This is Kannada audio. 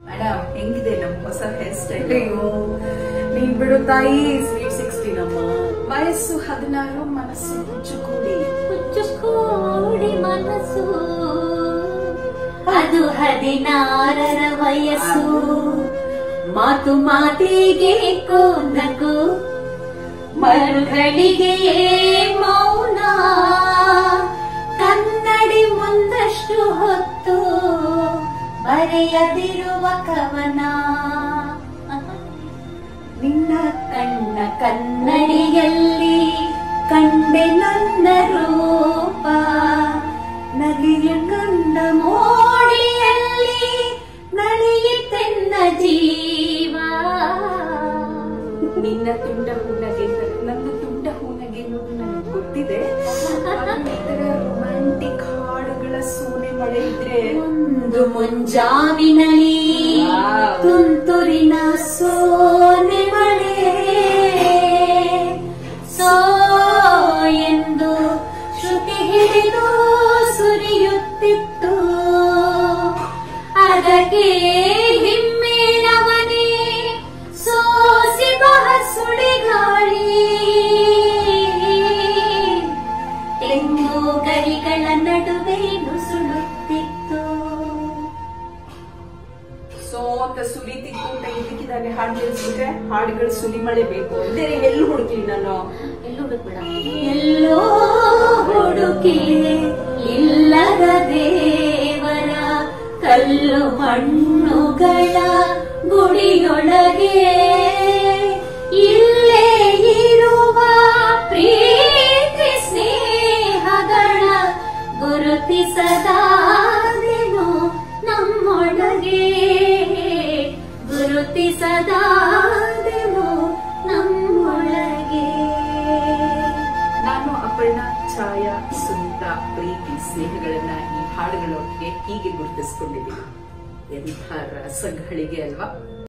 ಮೇಡಮ್ ಹೆಂಗಿದೆ ನಮ್ ಹೊಸ ಹೇರ್ ಸ್ಟೈಲ್? ನೀನ್ ಬಿಡು ತಾಯಿ, ಸ್ವೀಟ್ 16 ಅಮ್ಮ. ವಯಸ್ಸು 16, ಮನಸ್ಸು ಹುಚ್ಚುಕೂಡಿ ಮನಸ್ಸು ಅದು 16ರ ವಯಸ್ಸು. ಮಾತು ಮಾತಿಗೆ ನಗು, ಮರುಗಳಿಗೆ ಮೌನ. ಕನ್ನಡಿ ಮುಂದಷ್ಟು ಹೊತ್ತು ಬರೆಯದಿರುವ ಕವನ. ನಿನ್ನ ಕಣ್ಣ ಕನ್ನಡಿಯಲ್ಲಿ ಕಂಡೆ ನನ್ನ ರೂಪ. ನಗೆಯ ಕಂಡ ಮೋಡಿಯಲ್ಲಿ ನಲಿಯಿತೆನ್ನ ಜೀವ. ನಿನ್ನ ತುಂಡ ಹೂನಗೆ ನಂದು ತುಂಡ ಹೂನಗೆ ಅನ್ನೋದು ನನಗೆ ಗೊತ್ತಿದೆ. ರೊಮ್ಯಾಂಟಿಕ್ ಹಾಡುಗಳ ಸೋನೆ ಮಳೆ ಇದ್ರೆ ಒಂದು ಮುಂಜಾವಿನಲ್ಲಿ ತುಂತುರಿನ ಸೋನೆ ಮಳೆ. ಸೋ ಎಂದು ಶ್ರುತಿ ಹಿಡಿದು ಸುರಿಯುತ್ತಿತ್ತು. ಅದಕ್ಕೆ ಹಿಮ್ಮೇಳವನೇ ಸೋಸಿ ಬಹ ಸುಳಿಗಾಳಿ. ತೆಂಗು ಗರಿಗಳ ನಡುವೆ ನುಸುಳುತ್ತಿತ್ತು. ಸೋ ಅಂತ ಸುರಿತಿತ್ತು ಅಂತ ಇದಕ್ಕಿದ್ದಾನೆ ಹಾಡು ಕೇಳಿಸ್ಬಿಟ್ರೆ ಹಾಡುಗಳು ಸುಲಿ ಮಳೆ ಬೇಕು ಅಂದ್ರೆ ಎಲ್ಲೂ ಹುಡುಕ್ಲಿ ನಾನು. ಎಲ್ಲೂ ಹುಡುಕ್ಬೇಡ. ಎಲ್ಲೋ ಹುಡುಕಿ ಇಲ್ಲದ ದೇವರ ಕಲ್ಲು ಮಣ್ಣುಗಳ ಗುಡಿಯೊಳಗೆ ಇಲ್ಲೇ ಇರುವ ಪ್ರೀತಿ ಸ್ನೇಹಗಳ ಗುರುತಿಸದಾದೆನು ನಮ್ಮೊಳಗೆ. ಗುರುತಿಸದಾದೆನು ನಮ್ಮೊಳಗೆ. ನಾನು ಅಪರ್ಣ, ಛಾಯಾ, ಸುನೀತಾ ಪ್ರೀತಿ ಸ್ನೇಹಗಳನ್ನ ಈ ಹಾಡುಗಳೊಟ್ಟಿಗೆ ಹೀಗೆ ಗುರುತಿಸ್ಕೊಂಡಿದ್ದೀನಿ. ಎಂಥ ರಸಗಳಿಗೆ ಅಲ್ವಾ?